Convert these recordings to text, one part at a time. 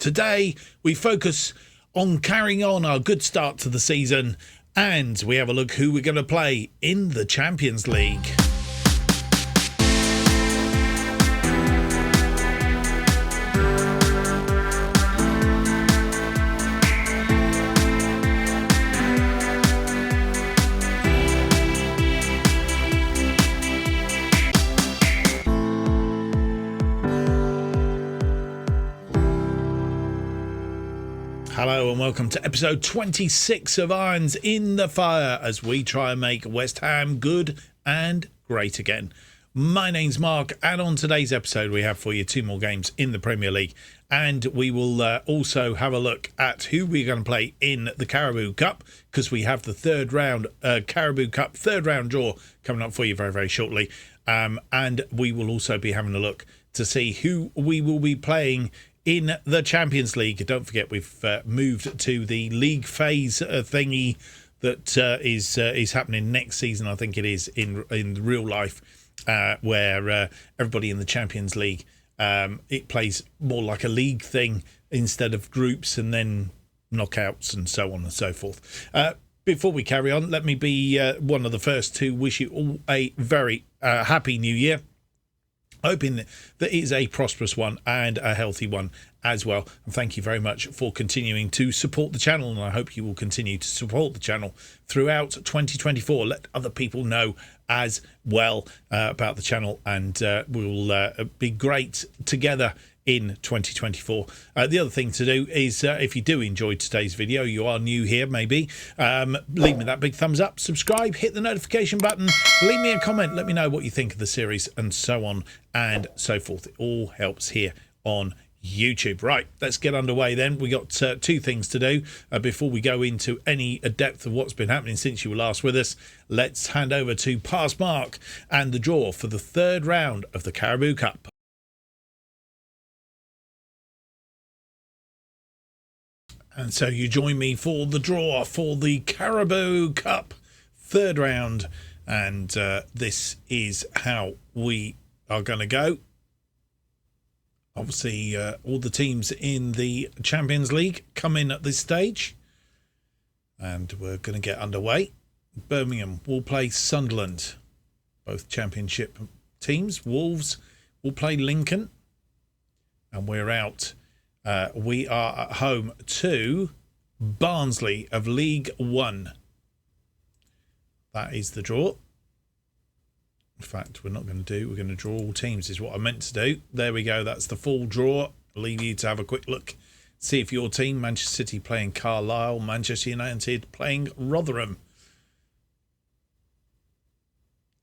Today, we focus on carrying on our good start to the season, and we have a look who we're going to play in the Champions League. Hello and welcome to episode 26 of Irons in the Fire as we try and make West Ham good and great again. My name's Mark, and on today's episode we have for you two more games in the Premier League, and we will also have a look at who we're going to play in the Carabao Cup, because we have the third round Carabao Cup third round draw coming up for you very, very shortly, and we will also be having a look to see who we will be playing in the Champions League. Don't forget, we've moved to the league phase thingy that is happening next season. I think it is in real life, where everybody in the Champions League, it plays more like a league thing instead of groups and then knockouts and so on and so forth. Before we carry on, let me be one of the first to wish you all a very happy new year. Hoping that it is a prosperous one and a healthy one as well. And thank you very much for continuing to support the channel. And I hope you will continue to support the channel throughout 2024. Let other people know as well about the channel, and we'll be great together in 2024. The other thing to do is, if you do enjoy today's video, you are new here maybe, leave me that big thumbs up, subscribe, hit the notification button, leave me a comment, let me know what you think of the series, and so on and so forth. It all helps here on YouTube. Right, let's get underway then. We got two things to do before we go into any depth of what's been happening since you were last with us. Let's hand over to Pass Mark and the draw for the third round of the Carabao Cup. And so you join me for the draw for the Carabao Cup third round. And this is how we are going to go. Obviously, all the teams in the Champions League come in at this stage. And we're going to get underway. Birmingham will play Sunderland, both championship teams. Wolves will play Lincoln. And we're out. We are at home to Barnsley of League One. That is the draw. In fact, we're going to draw all teams is what I meant to do. There we go. That's the full draw. I'll leave you to have a quick look. See if your team, Manchester City playing Carlisle, Manchester United playing Rotherham.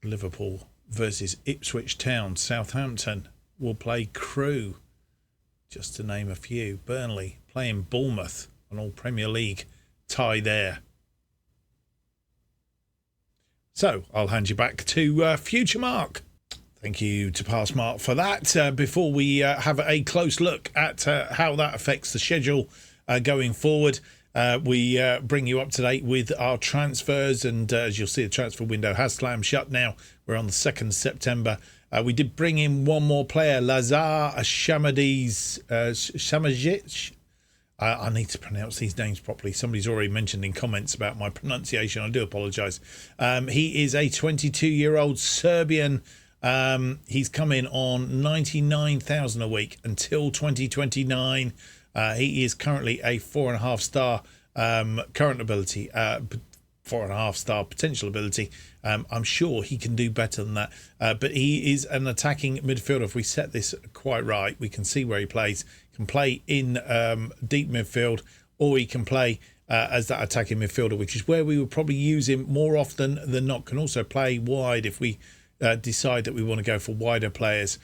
Liverpool versus Ipswich Town. Southampton will play Crewe. Just to name a few. Burnley playing Bournemouth, an all Premier League tie there. So I'll hand you back to Future Mark. Thank you to Past Mark for that. Before we have a close look at how that affects the schedule going forward, we bring you up to date with our transfers. And as you'll see, the transfer window has slammed shut now. We're on the 2nd of September. We did bring in one more player, Lazar Shamajic. I need to pronounce these names properly. Somebody's already mentioned in comments about my pronunciation. I do apologise. He is a 22-year-old Serbian. He's come in on 99,000 a week until 2029. He is currently a 4.5 star current ability, 4.5 star potential ability. I'm sure he can do better than that, but he is an attacking midfielder. If we set this quite right, we can see where he plays. He can play in deep midfield, or he can play as that attacking midfielder, which is where we would probably use him more often than not. Can also play wide if we decide that we want to go for wider players.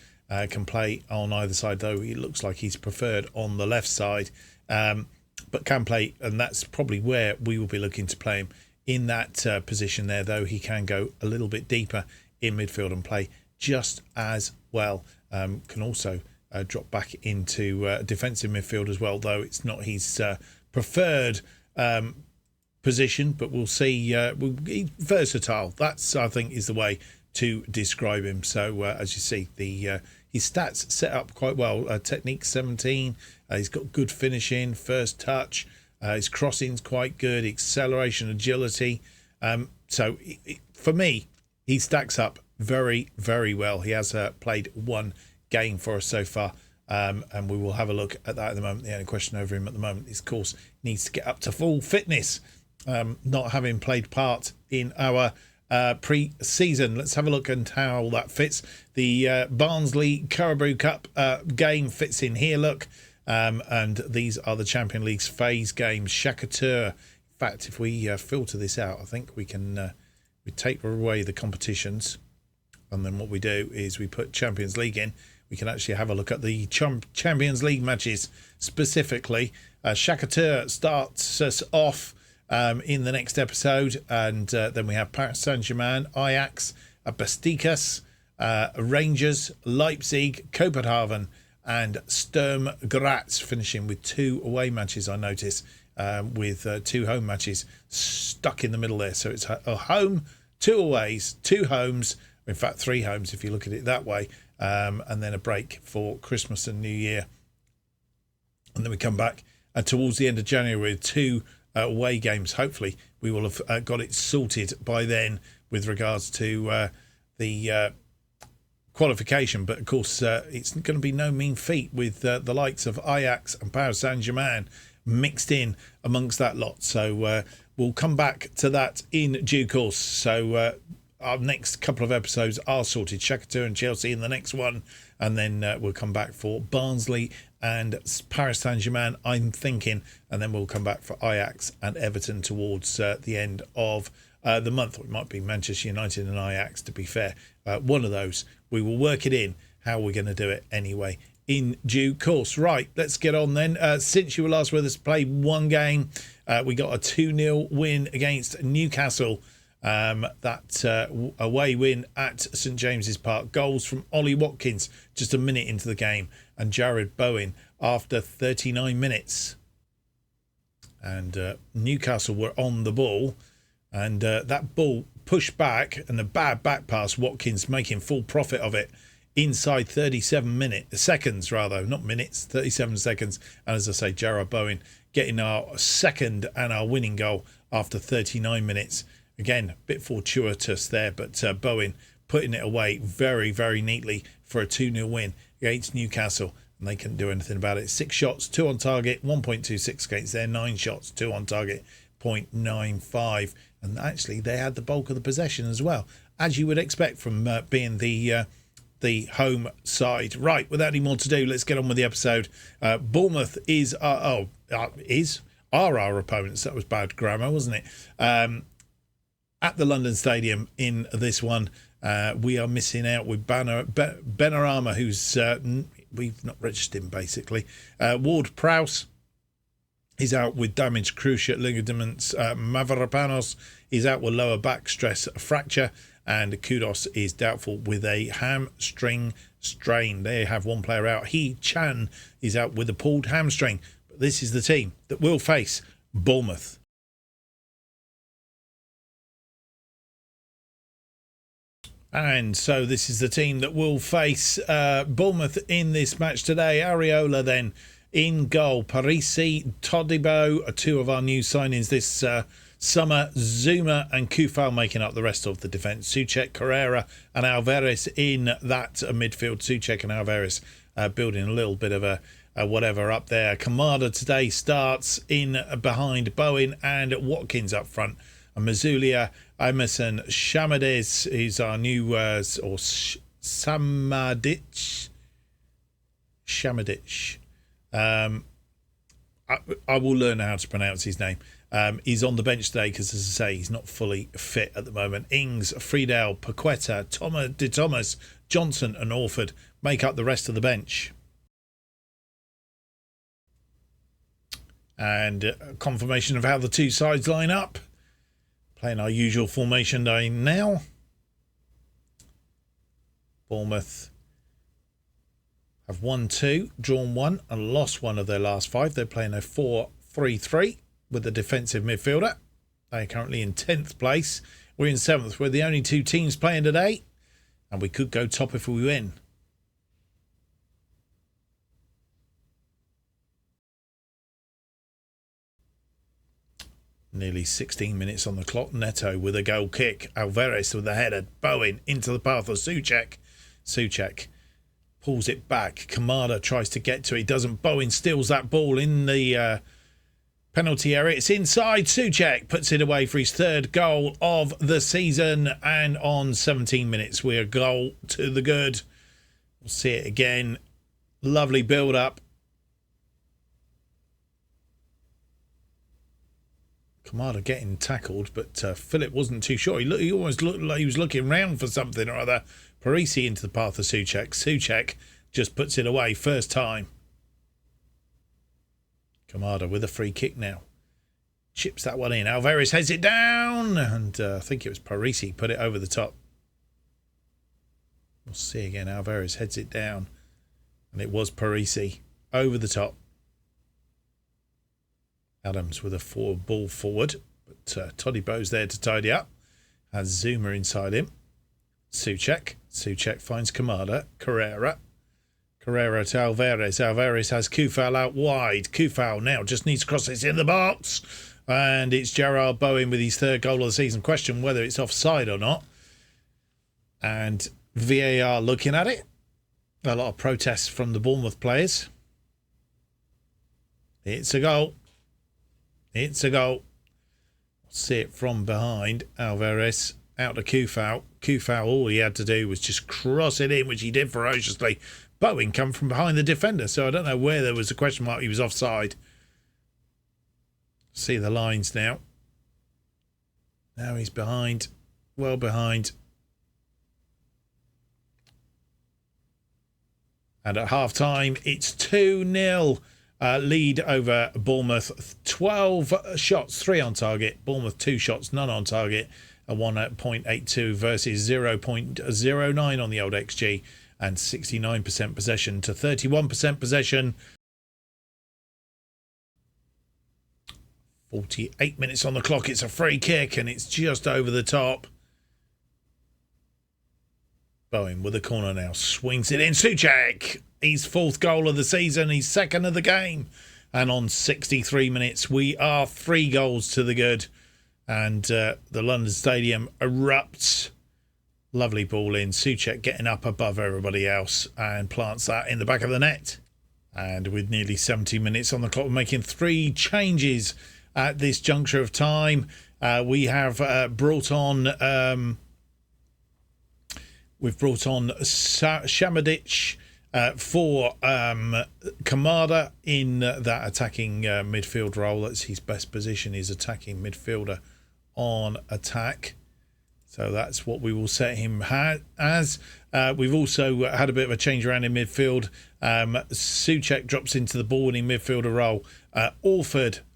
Can play on either side, though it looks like he's preferred on the left side, but can play, and that's probably where we will be looking to play him. In that position there, though, he can go a little bit deeper in midfield and play just as well. Can also drop back into defensive midfield as well, though it's not his preferred position, but we'll see. He's versatile. That's, I think, is the way to describe him. So as you see, his stats set up quite well. Technique 17, He's got good finishing, first touch. His crossing's quite good, acceleration, agility. For me, he stacks up very, very well. He has played one game for us so far, and we will have a look at that at the moment. The only question over him at the moment is, of course, he needs to get up to full fitness, not having played part in our pre-season. Let's have a look at how that fits. The Barnsley Carabao Cup game fits in here, look. And these are the Champions League's phase games. Shakhtar. In fact, if we filter this out, I think we can we take away the competitions, and then what we do is we put Champions League in. We can actually have a look at the Champions League matches specifically. Shakhtar starts us off in the next episode, and then we have Paris Saint-Germain, Ajax, Besiktas, Rangers, Leipzig, Copenhagen, and Sturm Graz, finishing with 2 away matches, I notice, with 2 home matches stuck in the middle there. So it's a home, 2 aways, 2 homes, in fact 3 homes if you look at it that way, and then a break for Christmas and New Year. And then we come back towards the end of January with 2 away games. Hopefully we will have got it sorted by then with regards to the qualification, but of course it's going to be no mean feat with the likes of Ajax and Paris Saint-Germain mixed in amongst that lot. So we'll come back to that in due course. So our next couple of episodes are sorted. Shakhtar and Chelsea in the next one, and then we'll come back for Barnsley and Paris Saint-Germain, I'm thinking, and then we'll come back for Ajax and Everton towards the end of the month. It might be Manchester United and Ajax, to be fair. One of those. We will work it in how we're going to do it anyway in due course. Right, let's get on then. Since you were last with us, played one game. We got a 2-0 win against Newcastle. That away win at St James's Park. Goals from Ollie Watkins just a minute into the game, and Jared Bowen after 39 minutes. And Newcastle were on the ball, and that ball pushed back, and a bad back pass, Watkins making full profit of it inside 37 seconds, not minutes, 37 seconds. And as I say, Jared Bowen getting our second and our winning goal after 39 minutes. Again, a bit fortuitous there, but Bowen putting it away very, very neatly for a 2-0 win against Newcastle, and they couldn't do anything about it. 6 shots, 2 on target, 1.26 against their 9 shots, 2 on target, 0.95. And actually, they had the bulk of the possession as well, as you would expect from being the home side. Right, without any more to do, let's get on with the episode. Bournemouth are our opponents. That was bad grammar, wasn't it? At the London Stadium in this one, we are missing out with Benrahma, who's we've not registered him basically. Ward-Prowse is out with damaged cruciate ligaments. Mavropanos is out with lower back stress fracture, and Kudos is doubtful with a hamstring strain. They have one player out. Chan is out with a pulled hamstring. But this is the team that will face Bournemouth. And so this is the team that will face Bournemouth in this match today. Areola then in goal. Parisi, Todibo are 2 of our new signings this summer. Zuma and Kufal making up the rest of the defence. Souček, Carrera and Alvarez in that midfield. Souček and Alvarez building a little bit of a whatever up there. Kamada today starts in behind Bowen and Watkins up front. And Mazulia, Emerson, Shamadic is our new, Samadic. I will learn how to pronounce his name. He's on the bench today because, as I say, he's not fully fit at the moment. Ings, Friedel, Paqueta, De Thomas, Johnson and Orford make up the rest of the bench. And confirmation of how the two sides line up. Playing our usual formation day now. Bournemouth have won 2, drawn 1 and lost 1 of their last 5. They're playing a 4-3-3 with a defensive midfielder. They're currently in 10th place. We're in 7th. We're the only 2 teams playing today, and we could go top if we win. Nearly 16 minutes on the clock. Neto with a goal kick. Alvarez with a header. Bowen into the path of Souček. Souček pulls it back. Kamada tries to get to it. He doesn't. Bowen steals that ball in the penalty area. It's inside. Souček puts it away for his third goal of the season. And on 17 minutes, we're a goal to the good. We'll see it again. Lovely build-up. Kamada getting tackled, but Philip wasn't too sure. He almost looked like he was looking round for something or other. Parisi into the path of Souček. Souček just puts it away first time. Kamada with a free kick now. Chips that one in. Alvarez heads it down. And I think it was Parisi put it over the top. We'll see again. Alvarez heads it down. And it was Parisi over the top. Adams with a ball forward, but Todibo's there to tidy up. Has Zuma inside him. Souček. Souček finds Kamada. Carrera to Alvarez. Alvarez has Kufal out wide. Kufal now just needs to cross this in the box. And it's Gerard Bowen with his third goal of the season. Question whether it's offside or not. And VAR looking at it. A lot of protests from the Bournemouth players. It's a goal. It's a goal. See it from behind. Alvarez out to Kufal. Kufal, all he had to do was just cross it in, which he did ferociously. Bowen come from behind the defender, so I don't know where there was a question mark. He was offside. See the lines now. Now he's behind. Well behind. And at half-time, it's 2-0. Lead over Bournemouth. 12 shots, 3 on target. Bournemouth 2 shots, none on target. A 1.82 versus 0.09 on the old XG. And 69% possession to 31% possession. 48 minutes on the clock. It's a free kick and it's just over the top. Bowen with the corner now. Swings it in. Souček. His 4th goal of the season. His 2nd of the game. And on 63 minutes, we are 3 goals to the good. And the London Stadium erupts. Lovely ball in. Souček getting up above everybody else and plants that in the back of the net. And with nearly 70 minutes on the clock, we're making 3 changes at this juncture of time. We have brought on... We've brought on Šamadić for Kamada in that attacking midfield role. That's his best position, is attacking midfielder on attack. So that's what we will set him as. We've also had a bit of a change around in midfield. Souček drops into the ball-winning midfielder role.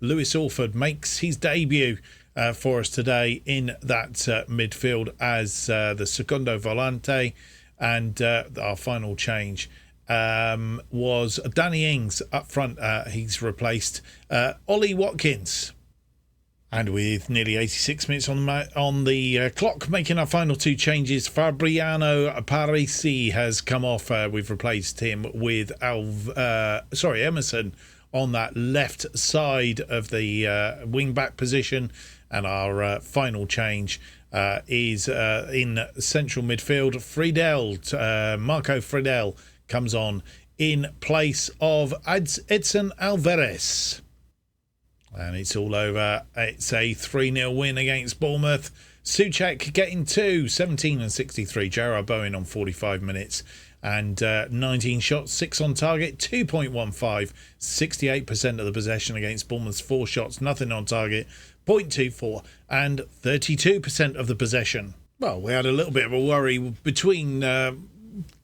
Lewis Orford makes his debut for us today in that midfield as the Segundo Volante. And our final change was Danny Ings up front. He's replaced Ollie Watkins. And with nearly 86 minutes on the clock, making our final 2 changes, Fabriano Parisi has come off. We've replaced him with Emerson on that left side of the wing-back position. And our final change is in central midfield. Marco Friedel comes on in place of Edson Alvarez. And it's all over. It's a 3-0 win against Bournemouth. Souček getting 2, 17 and 63. Gerard Bowen on 45 minutes. And 19 shots, 6 on target, 2.15. 68% of the possession against Bournemouth's 4 shots, nothing on target, 0.24. And 32% of the possession. Well, we had a little bit of a worry between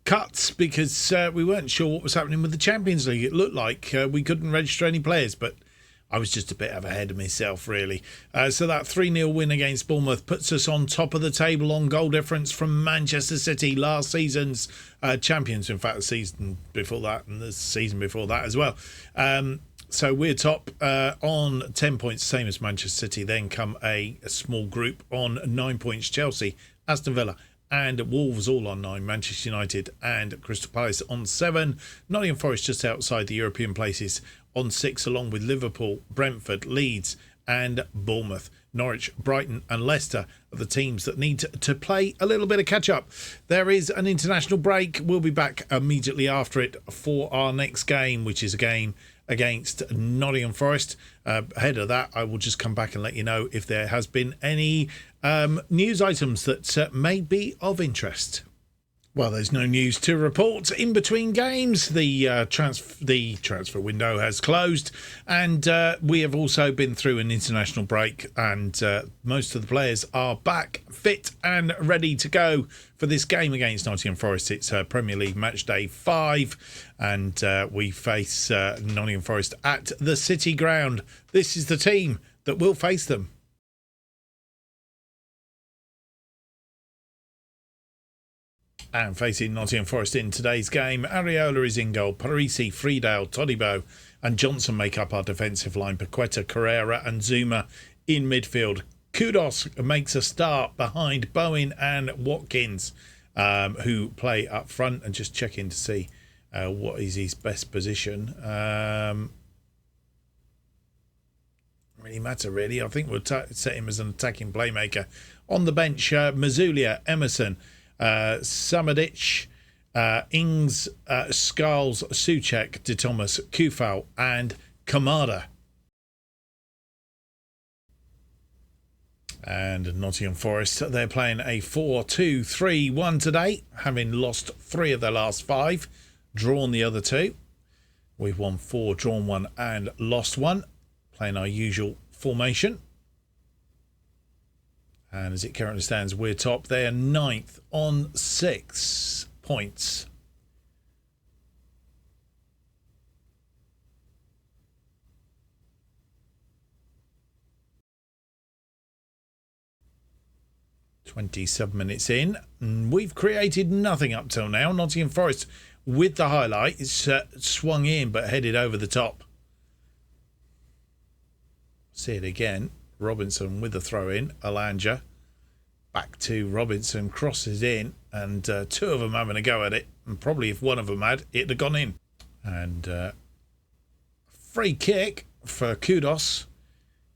cuts because we weren't sure what was happening with the Champions League. It looked like we couldn't register any players, but I was just a bit ahead of myself, really. So that 3-0 win against Bournemouth puts us on top of the table on goal difference from Manchester City, last season's champions. In fact, the season before that and the season before that as well. So we're top on 10 points, same as Manchester City. Then come a small group on 9 points. Chelsea, Aston Villa and Wolves all on 9. Manchester United and Crystal Palace on 7. Nottingham Forest just outside the European places on 6, along with Liverpool, Brentford, Leeds and Bournemouth. Norwich, Brighton and Leicester are the teams that need to play a little bit of catch-up. There is an international break. We'll be back immediately after it for our next game, which is a game against Nottingham Forest. Ahead of that, I will just come back and let you know if there has been any news items that may be of interest. Well, there's no news to report in between games. The transfer window has closed, and we have also been through an international break, and most of the players are back fit and ready to go for this game against Nottingham Forest. It's Premier League match day 5, and we face Nottingham Forest at the City Ground. This is the team that will face them. And facing Nottingham Forest in today's game, Areola is in goal. Parisi, Friedel, Todibo and Johnson make up our defensive line. Paqueta, Carrera and Zuma in midfield. Kudos makes a start behind Bowen and Watkins, who play up front. And just checking to see what is his best position. Really matter, really. I think we'll set him as an attacking playmaker. On the bench, Mazulia, Emerson, Samadic, Ings, Scarles, Souček, De Thomas, Kufal and Kamada. And Nottingham Forest, they're playing a 4-2-3-1 today, having lost 3 of their last 5, drawn the other 2. We've won 4, drawn 1 and lost 1, playing our usual formation. And as it currently stands, we're top. They are 9th on 6 points. "27 minutes in. We've created nothing up till now. Nottingham Forest with the highlight. It's swung in but headed over the top. See it again. Robinson with the throw in. Alanja back to Robinson, crosses in, and 2 of them having a go at it, and probably if one of them had, it'd have gone in. And free kick for Kudos.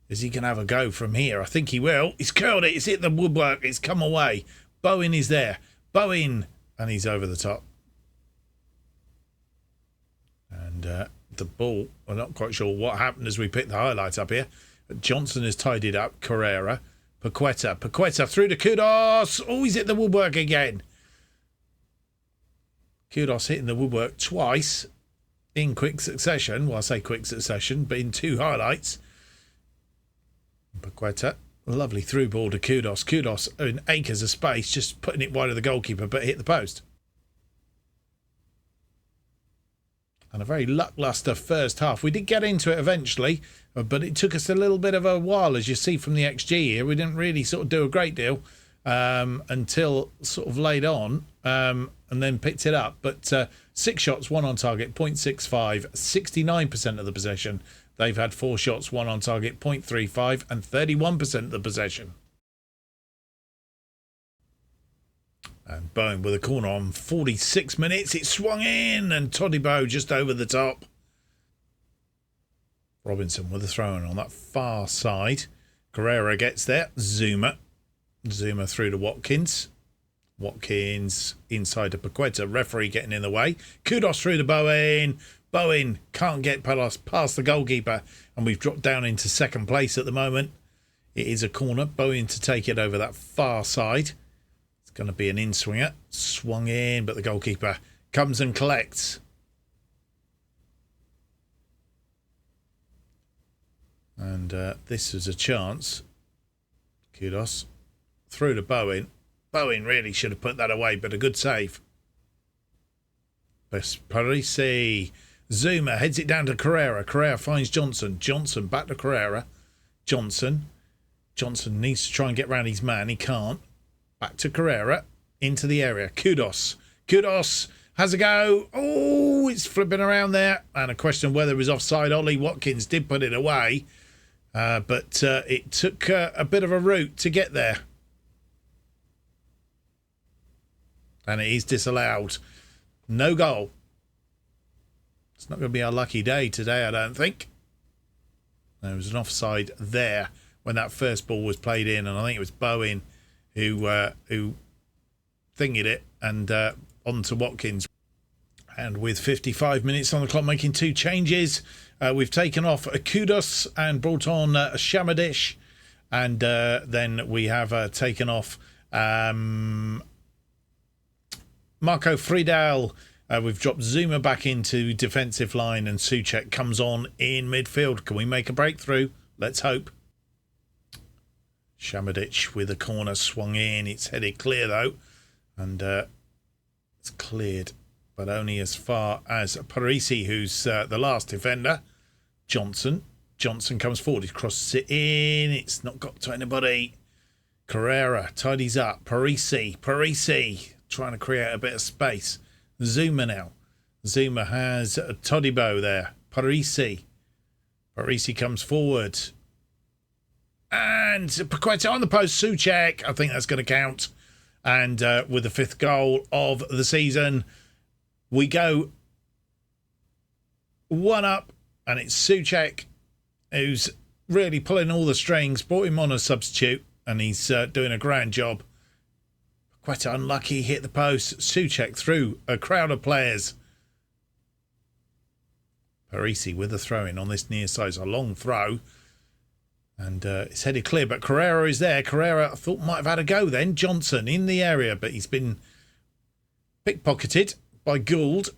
Is he going to have a go from here? I think he will. He's curled it. It's hit the woodwork. It's come away. Bowen is there. Bowen, and he's over the top. And the ball, I'm not quite sure what happened as we picked the highlights up here. Johnson has tied it up. Carrera. Paqueta through to Kudos. Oh, he's hit the woodwork again. Kudos hitting the woodwork twice in quick succession. Well, I say quick succession, but in 2 highlights. Paqueta, lovely through ball to Kudos. Kudos in acres of space, just putting it wide of the goalkeeper, but hit the post. And a very lacklustre first half. We did get into it eventually, but it took us a little bit of a while, as you see from the XG here. We didn't really sort of do a great deal until sort of late on, and then picked it up. But 6 shots, 1 on target, 0.65, 69% of the possession. They've had 4 shots, 1 on target, 0.35, and 31% of the possession. And Bowen with a corner on 46 minutes. It swung in and Todibo just over the top. Robinson with a throw-in on that far side. Carrera gets there. Zuma through to Watkins. Watkins inside to Paqueta. Referee getting in the way. Kudos through to Bowen. Bowen can't get past the goalkeeper. And we've dropped down into 2nd place at the moment. It is a corner. Bowen to take it over that far side. Going to be an in-swinger. Swung in, but the goalkeeper comes and collects. And this is a chance. Kudos. Through to Bowen. Bowen really should have put that away, but a good save. Parisi. Zuma heads it down to Carrera. Carrera finds Johnson. Johnson back to Carrera. Johnson needs to try and get round his man. He can't. Back to Carrera, into the area. Kudos has a go. Oh, it's flipping around there. And a question whether it was offside. Ollie Watkins did put it away. But it took a bit of a route to get there. And it is disallowed. No goal. It's not going to be our lucky day today, I don't think. There was an offside there when that first ball was played in, and I think it was Bowen who thingied it and on to Watkins. And with 55 minutes on the clock, making 2 changes, we've taken off Kudos and brought on Shamadish, and then we have taken off Marco Friedel. We've dropped Zuma back into defensive line, and Souček comes on in midfield. Can we make a breakthrough? Let's hope. Shamadic with a corner swung in. It's headed clear though, and it's cleared, but only as far as Parisi, who's the last defender. Johnson comes forward. He crosses it in. It's not got to anybody. Carrera tidies up. Parisi trying to create a bit of space. Zuma now. Zuma has Todibo there. Parisi comes forward. And Paqueta on the post. Souček. I think that's going to count. And with the 5th goal of the season, we go 1 up. And it's Souček who's really pulling all the strings. Brought him on as substitute. And he's doing a grand job. Quite unlucky, hit the post. Souček through a crowd of players. Parisi with a throw-in on this near side. It's a long throw. And it's headed clear, but Carrera is there. Carrera, I thought, might have had a go then. Johnson in the area, but he's been pickpocketed by Gould.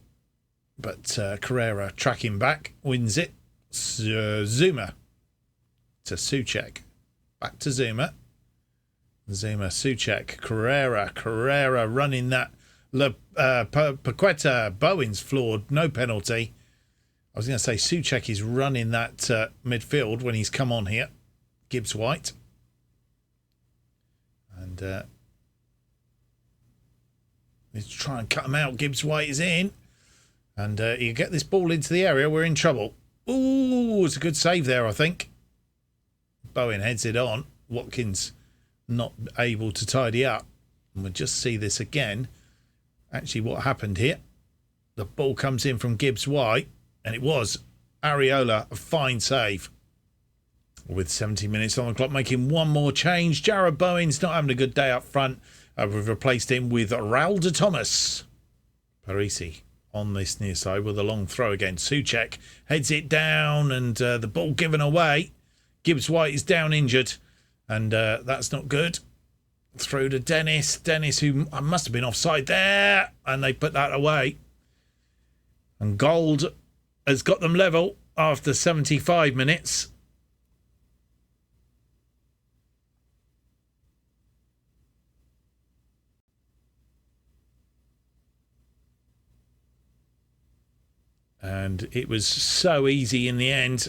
But Carrera tracking back, wins it. Zuma to Souček. Back to Zuma. Souček, Carrera running that. Paqueta, Bowen's floored, no penalty. I was going to say Souček is running that midfield when he's come on here. Gibbs White. And he's trying to cut him out. Gibbs White is in. And you get this ball into the area, we're in trouble. Ooh, it's a good save there, I think. Bowen heads it on. Watkins not able to tidy up. And we'll just see this again. Actually, what happened here? The ball comes in from Gibbs White, and it was Areola, a fine save. With 70 minutes on the clock, making one more change. Jarrod Bowen's not having a good day up front. We've replaced him with Raul de Thomas. Parisi on this near side with a long throw again. Souček heads it down, and the ball given away. Gibbs White is down injured. And that's not good. Through to Dennis. Dennis, who must have been offside there. And they put that away. And Gold has got them level after 75 minutes. And it was so easy in the end.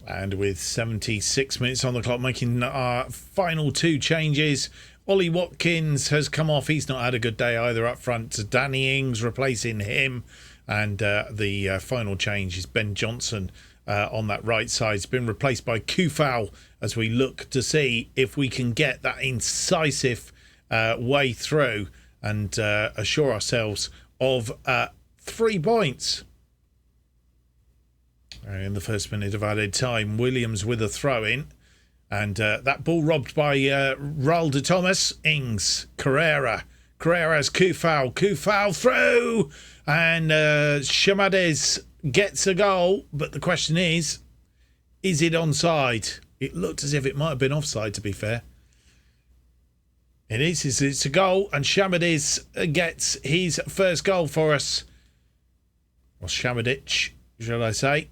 And with 76 minutes on the clock, making our final 2 changes. Ollie Watkins has come off. He's not had a good day either up front. Danny Ings replacing him. And the final change is Ben Johnson on that right side. He's been replaced by Kufal as we look to see if we can get that incisive way through and assure ourselves of 3 points. In the first minute of added time, Williams with a throw-in. And that ball robbed by Raul de Thomas. Ings, Carrera has Kufal. Kufal through! And Shamades gets a goal. But the question is it onside? It looked as if it might have been offside, to be fair. It is. It's a goal. And Shamades gets his first goal for us. Or Shamadic, shall I say.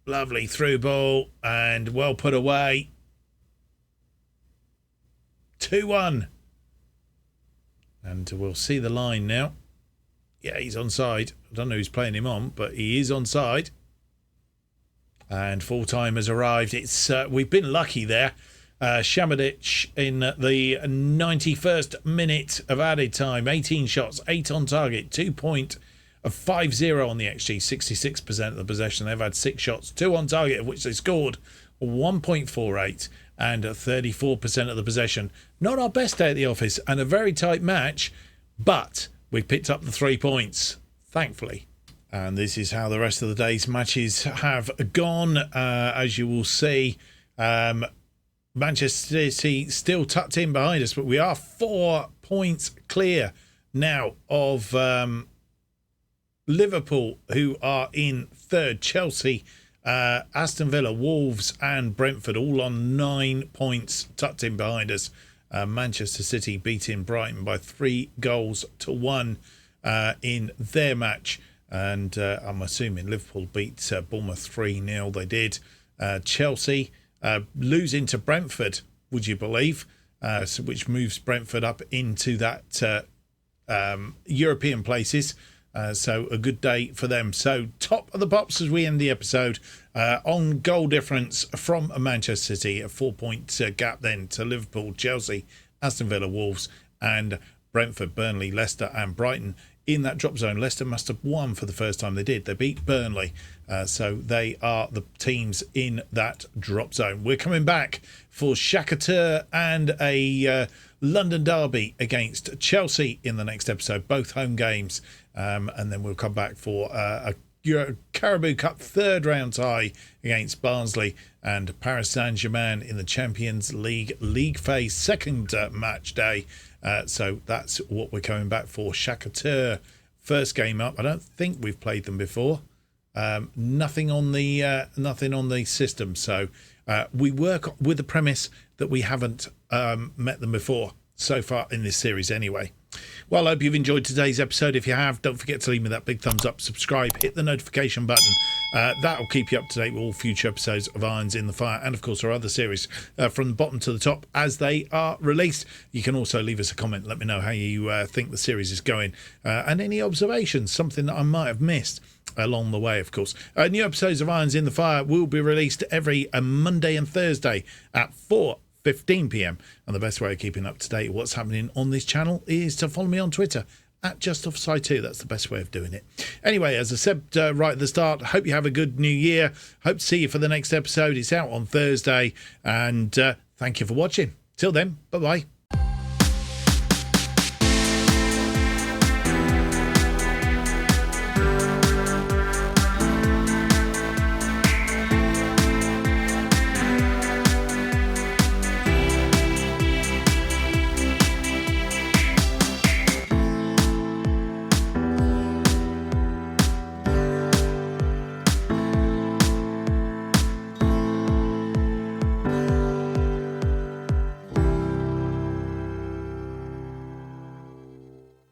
Lovely through ball and well put away. 2-1. And we'll see the line now. Yeah, he's onside. I don't know who's playing him on, but he is onside. And full time has arrived. It's we've been lucky there. Shamadic in the 91st minute of added time. 18 shots, 8 on target, 2.50 on the XG, 66% of the possession. They've had 6 shots, 2 on target, of which they scored 1.48 and 34% of the possession. Not our best day at the office and a very tight match, but we picked up the 3 points, thankfully. And this is how the rest of the day's matches have gone. As you will see, Manchester City still tucked in behind us, but we are 4 points clear now of Liverpool, who are in third. Chelsea, Aston Villa, Wolves and Brentford all on 9 points tucked in behind us. Manchester City beating Brighton by 3-1 in their match. And I'm assuming Liverpool beat Bournemouth 3-0. They did. Chelsea losing to Brentford, would you believe? Which moves Brentford up into that European places. So a good day for them. So top of the pops as we end the episode on goal difference from Manchester City. A 4-point gap then to Liverpool, Chelsea, Aston Villa, Wolves and Brentford, Burnley, Leicester and Brighton in that drop zone. Leicester must have won for the first time they did. They beat Burnley. So they are the teams in that drop zone. We're coming back for Shakhtar and a London derby against Chelsea in the next episode, both home games. And then we'll come back for a Carabao Cup third round tie against Barnsley and Paris Saint-Germain in the Champions League phase second match day. So that's what we're coming back for. Shakhtar first game up. I don't think we've played them before. Nothing on the system. So we work with the premise that we haven't met them before so far in this series anyway. Well, I hope you've enjoyed today's episode. If you have, don't forget to leave me that big thumbs up, subscribe, hit the notification button. That will keep you up to date with all future episodes of Irons in the Fire and, of course, our other series from the bottom to the top as they are released. You can also leave us a comment. Let me know how you think the series is going and any observations, something that I might have missed along the way, of course. New episodes of Irons in the Fire will be released every Monday and Thursday at 4:15 p.m. And the best way of keeping up to date with what's happening on this channel is to follow me on Twitter at JustOffsideFM. That's the best way of doing it. Anyway, as I said right at the start, hope you have a good new year. Hope to see you for the next episode. It's out on Thursday. And thank you for watching. Till then, bye-bye.